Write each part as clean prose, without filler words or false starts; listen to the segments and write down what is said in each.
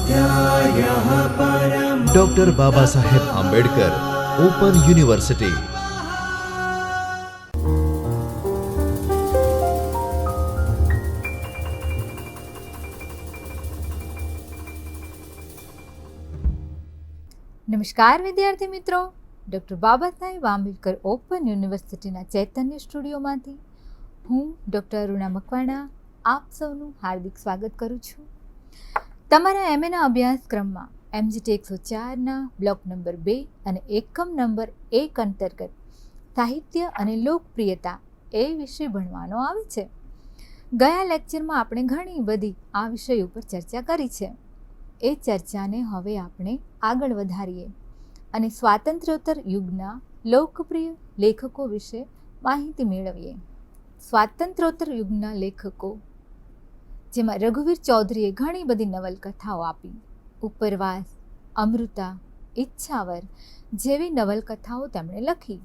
स्वाध्यायः परमः। Doctor Baba Saheb Ambedkar open university. નમસ્કાર વિદ્યાર્થી મિત્રો, ડૉક્ટર બાબા સાહેબ આંબેડકર ઓપન યુનિવર્સિટીના ચૈતન્ય સ્ટુડિયોમાંથી હું ડૉક્ટર અરુણા મકવાણા આપ સૌનું હાર્દિક સ્વાગત કરું છું. તમારા એમએના અભ્યાસક્રમમાં MGT 104ના બ્લોક નંબર 2 અને એકમ નંબર 1 અંતર્ગત સાહિત્ય અને લોકપ્રિયતા એ વિષય ભણવાનો આવે છે. ગયા લેક્ચરમાં આપણે ઘણી બધી આ વિષય ઉપર ચર્ચા કરી છે. એ ચર્ચાને હવે આપણે આગળ વધારીએ અને સ્વાતંત્ર્યોત્તર યુગના લોકપ્રિય લેખકો વિશે માહિતી મેળવીએ. સ્વાતંત્ર્યોત્તર યુગના લેખકો જેમાં રઘુવીર ચૌધરીએ ઘણી બધી નવલકથાઓ આપી. ઉપરવાસ, અમૃતા, ઈચ્છાવર જેવી નવલકથાઓ તેમણે લખી.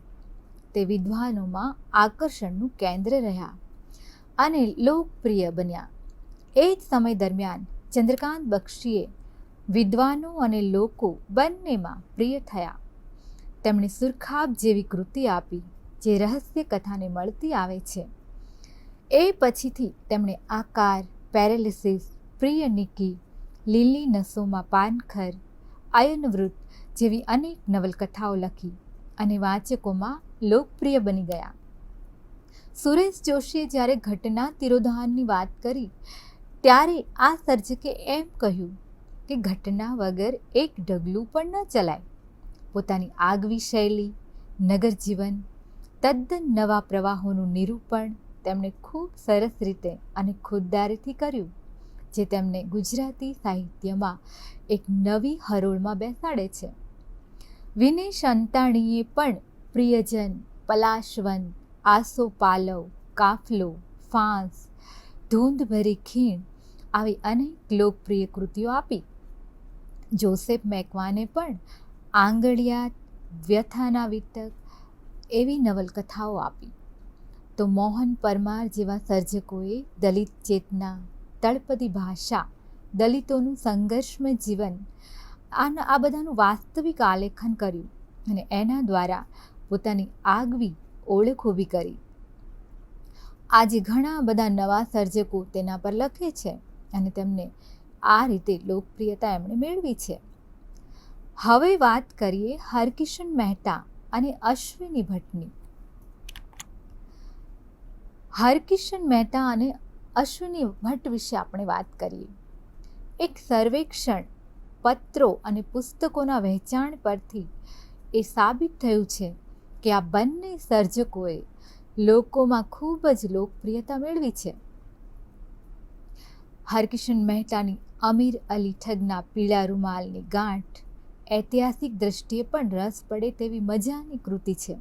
તે વિદ્વાનોમાં આકર્ષણનું કેન્દ્ર રહ્યા અને લોકપ્રિય બન્યા. એ જ સમય દરમિયાન ચંદ્રકાંત બક્ષીએ વિદ્વાનો અને લોકો બંનેમાં પ્રિય થયા. તેમણે સુરખાબ જેવી કૃતિ આપી જે રહસ્ય કથાને મળતી આવે છે. એ પછીથી તેમણે આકાર, પેરેલિસિસ, પ્રિય નિકી, લીલી નસોમાં પાનખર, અયનવૃત્ત જેવી અનેક નવલકથાઓ લખી અને વાચકોમાં લોકપ્રિય બની ગયા. સુરેશ જોશીએ જ્યારે ઘટના તિરોધાનની વાત કરી ત્યારે આ સર્જકે એમ કહ્યું કે ઘટના વગર એક ડગલું પણ ન ચલાય. પોતાની આગવી શૈલી, નગર જીવન, તદ્દન નવા પ્રવાહોનું નિરૂપણ તેમણે ખૂબ સરસ રીતે અને ખુદદારીથી કર્યું, જે તેમને ગુજરાતી સાહિત્યમાં એક નવી હરોળમાં બેસાડે છે. વિનેશ અંતાણીએ પણ પ્રિયજન, પલાશવંત, આસોપાલવ, કાફલો, ફાંસ, ધૂંધ ભરી ખીણ આવી અનેક લોકપ્રિય કૃતિઓ આપી. જોસેફ મેકવાને પણ આંગળિયાત, વ્યથાના વિતક એવી નવલકથાઓ આપી. તો મોહન પરમાર જેવા સર્જકોએ દલિત ચેતના, તળપદી ભાષા, દલિતોનું સંઘર્ષમય જીવન આ બધાનું વાસ્તવિક આલેખન કર્યું અને એના દ્વારા પોતાની આગવી ઓળખ ઊભી કરી. આજે ઘણા બધા નવા સર્જકો તેના પર લખે છે અને તેમને આ રીતે લોકપ્રિયતા એમણે મેળવી છે. હવે વાત કરીએ હરકિશન મહેતા અને અશ્વિની ભટ્ટની. હરકિશન મહેતા અને અશ્વિની ભટ્ટ વિશે આપણે વાત કરીએ. એક સર્વેક્ષણ, પત્રો અને પુસ્તકોના વહેંચાણ પરથી એ સાબિત થયું છે કે આ બંને સર્જકોએ લોકોમાં ખૂબ જ લોકપ્રિયતા મેળવી છે. હરકિશન મહેતાની અમીર અલી ઠગના પીળા રૂમાલની ગાંઠ ઐતિહાસિક દ્રષ્ટિએ પણ રસ પડે તેવી મજાની કૃતિ છે.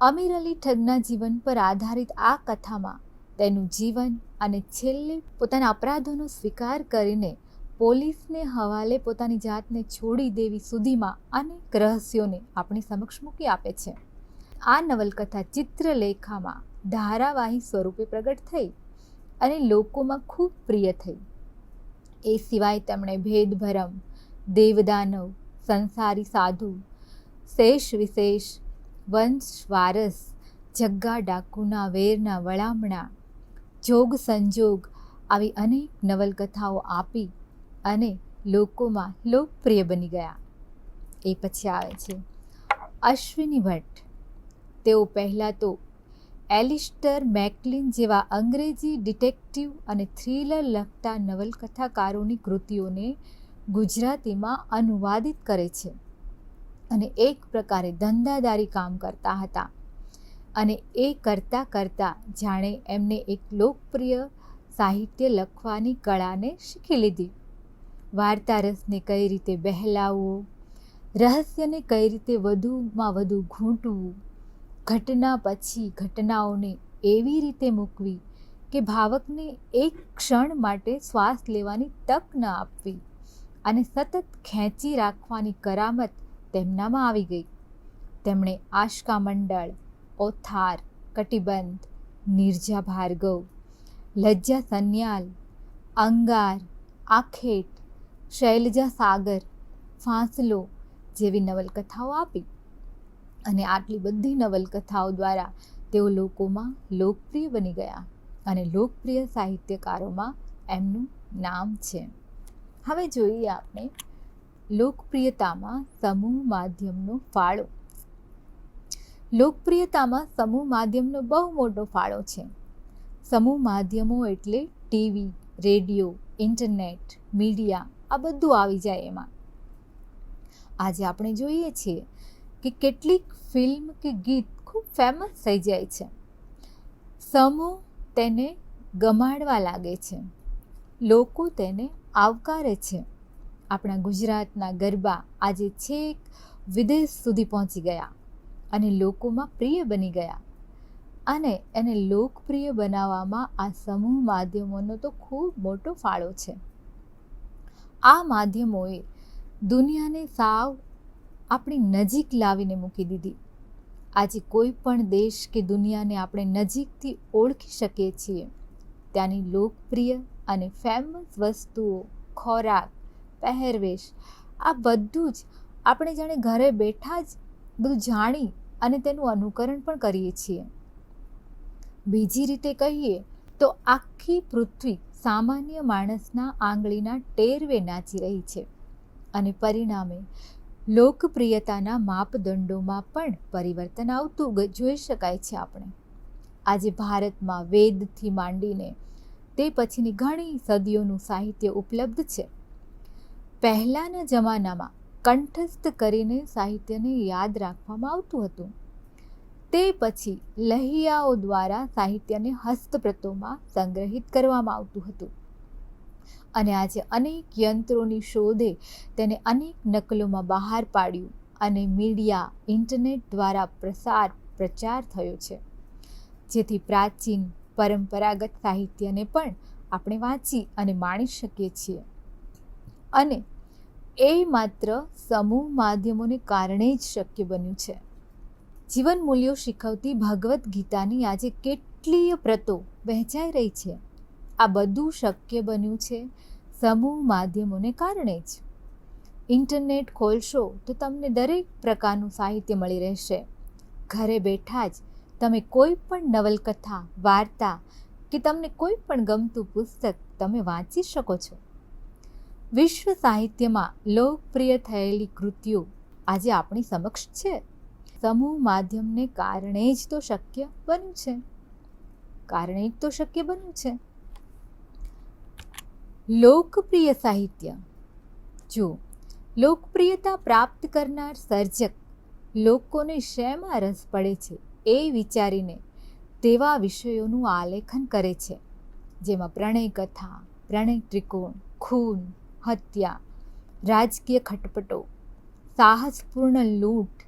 અમીર અલી ઠગના જીવન પર આધારિત આ કથામાં તેનું જીવન અને છેલ્લે પોતાના અપરાધોનો સ્વીકાર કરીને પોલીસને હવાલે પોતાની જાતને છોડી દેવી સુધીમાં અનેક રહસ્યોને આપણી સમક્ષ મૂકી આપે છે. આ નવલકથા ચિત્રલેખામાં ધારાવાહી સ્વરૂપે પ્રગટ થઈ અને લોકોમાં ખૂબ પ્રિય થઈ. એ સિવાય તેમણે ભેદભરમ, દેવદાનવ, સંસારી સાધુ, શેષ વિશેષ, વંશ વારસ, જગ્ગા ડાકુના વેરના વળામણા, જોગ સંજોગ આવી અનેક નવલકથાઓ આપી અને લોકોમાં લોકપ્રિય બની ગયા. એ પછી આવે છે અશ્વિની ભટ્ટ. તેઓ પહેલાં તો એલિસ્ટર મેકલિન જેવા અંગ્રેજી ડિટેક્ટિવ અને થ્રિલર લખતા નવલકથાકારોની કૃતિઓને ગુજરાતીમાં અનુવાદિત કરે છે અને એક પ્રકારે ધંધાદારી કામ કરતા હતા અને એ કરતાં કરતાં જાણે એમને એક લોકપ્રિય સાહિત્ય લખવાની કળાને શીખી લીધી. વાર્તા રસને કઈ રીતે બહેલાવવો, રહસ્યને કઈ રીતે વધુમાં વધુ ઘૂંટવું, ઘટના પછી ઘટનાઓને એવી રીતે મૂકવી કે ભાવકને એક ક્ષણ માટે શ્વાસ લેવાની તક ન આપવી અને સતત ખેંચી રાખવાની કરામત તેમનામાં આવી ગઈ. તેમણે આશકા મંડળ, ઓથાર, કટિબંધ, નિર્જા ભાર્ગવ, લજ્જા સન્યાલ, અંગાર, આખેટ, શૈલજા સાગર, ફાંસલો જેવી નવલકથાઓ આપી. અને આટલી બધી નવલકથાઓ દ્વારા તેઓ લોકોમાં લોકપ્રિય બની ગયા અને લોકપ્રિય સાહિત્યકારોમાં એમનું નામ છે. હવે જોઈએ આપણે લોકપ્રિયતામાં સમૂહ માધ્યમનો ફાળો. લોકપ્રિયતામાં સમૂહ માધ્યમનો બહુ મોટો ફાળો છે. સમૂહ માધ્યમો એટલે ટીવી, રેડિયો, ઇન્ટરનેટ, મીડિયા, આ બધું આવી જાય એમાં. આજે આપણે જોઈએ છીએ કે કેટલીક ફિલ્મ કે ગીત ખૂબ ફેમસ થઈ જાય છે. સમૂહ તેને ગમાડવા લાગે છે, લોકો તેને આવકારે છે. આપણા ગુજરાતના ગરબા આજે છેક વિદેશ સુધી પહોંચી ગયા અને લોકોમાં પ્રિય બની ગયા. અને એને લોકપ્રિય બનાવવામાં આ સમૂહ માધ્યમોનો તો ખૂબ મોટો ફાળો છે. આ માધ્યમોએ દુનિયાને સાવ આપણી નજીક લાવીને મૂકી દીધી. આજે કોઈ પણ દેશ કે દુનિયાને આપણે નજીકથી ઓળખી શકીએ છીએ. ત્યાંની લોકપ્રિય અને ફેમસ વસ્તુઓ, ખોરાક, પહેરવેશ, આ બધું જ આપણે જાણે ઘરે બેઠા જ બધું જાણી અને તેનું અનુકરણ પણ કરીએ છીએ. બીજી રીતે કહીએ તો આખી પૃથ્વી સામાન્ય માણસના આંગળીના ટેરવે નાચી રહી છે અને પરિણામે લોકપ્રિયતાના માપદંડોમાં પણ પરિવર્તન આવતું જોઈ શકાય છે. આપણે આજે ભારતમાં વેદથી માંડીને તે પછીની ઘણી સદીઓનું સાહિત્ય ઉપલબ્ધ છે. પહેલાંના જમાનામાં કંઠસ્થ કરીને સાહિત્યને યાદ રાખવામાં આવતું હતું. તે પછી લહિયાઓ દ્વારા સાહિત્યને હસ્તપ્રતોમાં સંગ્રહિત કરવામાં આવતું હતું અને આજે અનેક યંત્રોની શોધે તેને અનેક નકલોમાં બહાર પાડ્યું અને મીડિયા, ઇન્ટરનેટ દ્વારા પ્રચાર થયો છે, જેથી પ્રાચીન પરંપરાગત સાહિત્યને પણ આપણે વાંચી અને માણી શકીએ છીએ. અને એ માત્ર સમૂહ માધ્યમોને કારણે જ શક્ય બન્યું છે. જીવન મૂલ્યો શીખવતી ભગવદ્ ગીતાની આજે કેટલીય પ્રતો વહેંચાઈ રહી છે. આ બધું શક્ય બન્યું છે સમૂહ માધ્યમોને કારણે જ. ઇન્ટરનેટ ખોલશો તો તમને દરેક પ્રકારનું સાહિત્ય મળી રહેશે. ઘરે બેઠા જ તમે કોઈ પણ નવલકથા, વાર્તા કે તમને કોઈ પણ ગમતું પુસ્તક તમે વાંચી શકો છો. વિશ્વ સાહિત્યમાં લોકપ્રિય થયેલી કૃતિઓ આજે આપણી સમક્ષ છે. સમૂહ માધ્યમને કારણે જ તો શક્ય બન્યું છે. લોકપ્રિય સાહિત્ય. જો લોકપ્રિયતા પ્રાપ્ત કરનાર સર્જક લોકોને શેમાં રસ પડે છે એ વિચારીને તેવા વિષયોનું આલેખન કરે છે, જેમાં પ્રણય કથા, પ્રણય ત્રિકોણ, ખૂન, હત્યા, રાજકીય ખટપટો, સાહસપૂર્ણ લૂંટ,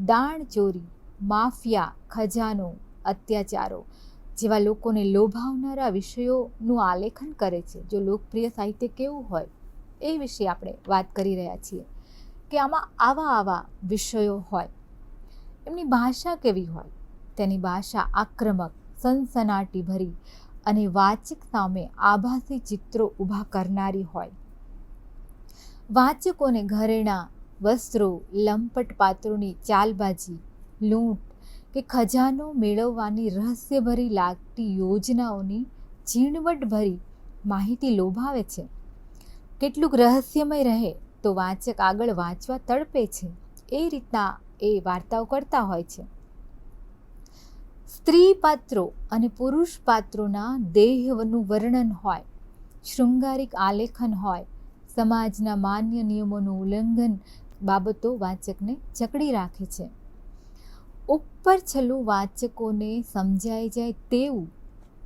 દાણચોરી, માફિયા, ખજાનો, અત્યાચારો જેવા લોકોને લોભાવનારા વિષયોનું આલેખન કરે છે. જો લોકપ્રિય સાહિત્ય કેવું હોય એ વિશે આપણે વાત કરી રહ્યા છીએ કે આમાં આવા વિષયો હોય. એમની ભાષા કેવી હોય? તેની ભાષા આક્રમક, સનસનાટીભરી અને વાચક સામે આભાસી ચિત્રો ઊભા કરનારી હોય. વાચકોને ઘરેણાં, વસ્ત્રો, લંપટ પાત્રોની ચાલબાજી, લૂંટ કે ખજાનો મેળવવાની રહસ્યભરી લાગતી યોજનાઓની ઝીણવટભરી માહિતી લોભાવે છે. કેટલુંક રહસ્યમય રહે તો વાચક આગળ વાંચવા તડપે છે. એ રીતના એ વાર્તાઓ કરતા હોય છે. સ્ત્રી પાત્રો અને પુરુષ પાત્રોના દેહનું વર્ણન હોય, શૃંગારિક આલેખન હોય, સમાજના માન્ય નિયમોનું ઉલ્લંઘન બાબતો વાચકને જકડી રાખે છે. ઉપર છેલ્લું વાચકોને સમજાઈ જાય તેવું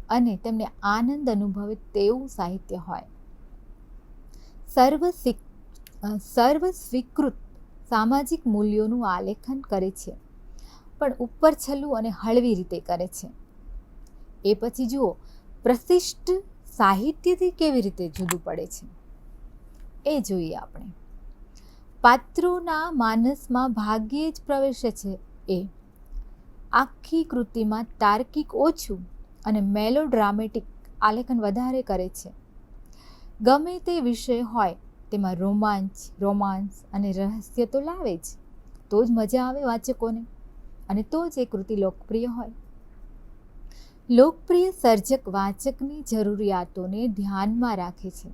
અને તેમને આનંદ અનુભવે તેવું સાહિત્ય હોય. સર્વ સ્વીકૃત સામાજિક મૂલ્યોનું આલેખન કરે છે, પણ ઉપર છેલ્લું અને હળવી રીતે કરે છે. એ પછી જુઓ પ્રશિષ્ટ સાહિત્યથી કેવી રીતે જુદું પડે છે એ જોઈએ આપણે. પાત્રોના માનસમાં ભાગ્યે જ પ્રવેશે છે. એ આખી કૃતિમાં તાર્કિક ઓછું અને મેલોડ્રામેટિક આલેખન વધારે કરે છે. ગમે તે વિષય હોય તેમાં રોમાંસ અને રહસ્ય તો લાવે જ, તો જ મજા આવે વાચકોને, અને તો જ એ કૃતિ લોકપ્રિય હોય. લોકપ્રિય સર્જક વાચકની જરૂરિયાતોને ધ્યાનમાં રાખે છે,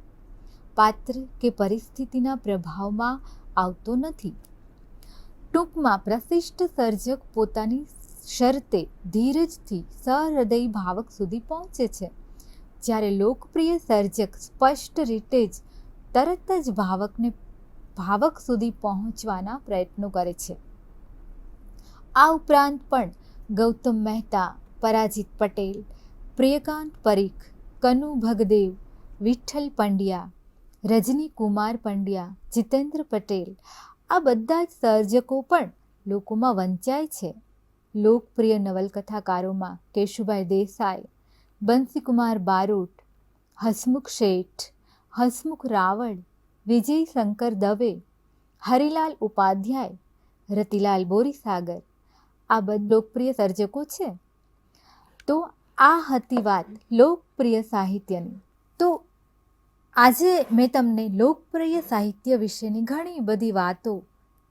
પાત્ર કે પરિસ્થિતિના પ્રભાવમાં આવતો નથી. ટૂંકમાં પ્રશિષ્ટ સર્જક પોતાની શરતે ધીરજથી સહૃદય ભાવક સુધી પહોંચે છે, જ્યારે લોકપ્રિય સર્જક સ્પષ્ટ રીતે જ તરત જ ભાવક સુધી પહોંચવાના પ્રયત્નો કરે છે. આ ઉપરાંત પણ ગૌતમ મહેતા, પરાજિત પટેલ, પ્રિયકાંત પરીખ, કનુ ભગદેવ, વિઠ્ઠલ પંડ્યા, રજની કુમાર પંડ્યા, જીતેન્દ્ર પટેલ, આ બધા જ સર્જકો પણ લોકોમાં વંચાય છે. લોકપ્રિય નવલકથાકારોમાં કેશુભાઈ દેસાઈ, બંસીકુમાર બારોટ, હસમુખ શેઠ, હસમુખ રાવળ, વિજય શંકર દવે, હરિલાલ ઉપાધ્યાય, રતિલાલ બોરીસાગર, આ બધા લોકપ્રિય સર્જકો છે. તો આ હતી વાત લોકપ્રિય સાહિત્યની. તો આજે મેં તમને લોકપ્રિય સાહિત્ય વિશેની ઘણી બધી વાતો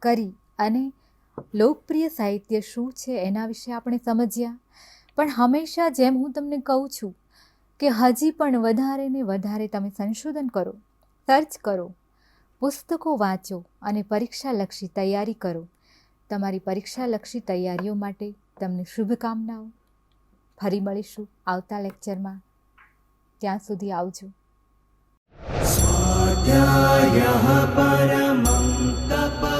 કરી અને લોકપ્રિય સાહિત્ય શું છે એના વિશે આપણે સમજ્યા. પણ હંમેશા જેમ હું તમને કહું છું કે હજી પણ વધારે ને વધારે તમે સંશોધન કરો, સર્ચ કરો, પુસ્તકો વાંચો અને પરીક્ષાલક્ષી તૈયારી કરો. તમારી પરીક્ષાલક્ષી તૈયારીઓ માટે તમને શુભકામનાઓ. ફરી મળીશું આવતા લેક્ચરમાં. ત્યાં સુધી આવજો. स्वाध्यायः परमं तप